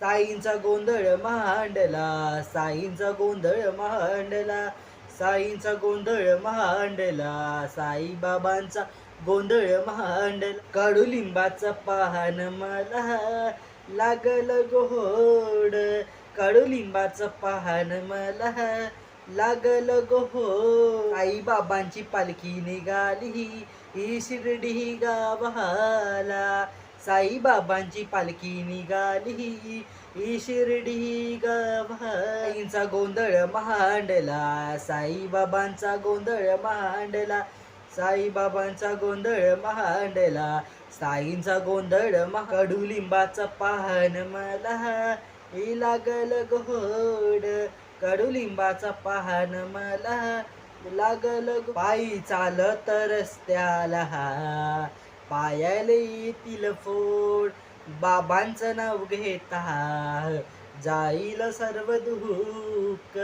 साईंचा गोंधळ मांडला, साईंचा गोंधळ मांडला, साईंचा गोंधळ मांडला, साईबाबांचा गोंधळ मांडला. कडुलिंबाचं पान मला लागल गोड, कडुलिंबाचं पान मला लागल गोड. साईबाबांची पालखी निघाली ही शिर्डी गावाला, साईबाबांची पालखी निघाली ही शिर्डी गावाला. साईंचा गोंधळ मांडला, साईबाबांचा गोंधळ मांडला, साईबाबांचा गोंधळ मांडला, साईंचा गोंधळ कडुलिंबाचं पान मला हे लागल गोड, कडुलिंबाचा पान मला लागल पायी चालत रस्त्याला पायाला येतील फोड, बाबांचं नाव घेता जाईल सर्व दुःख.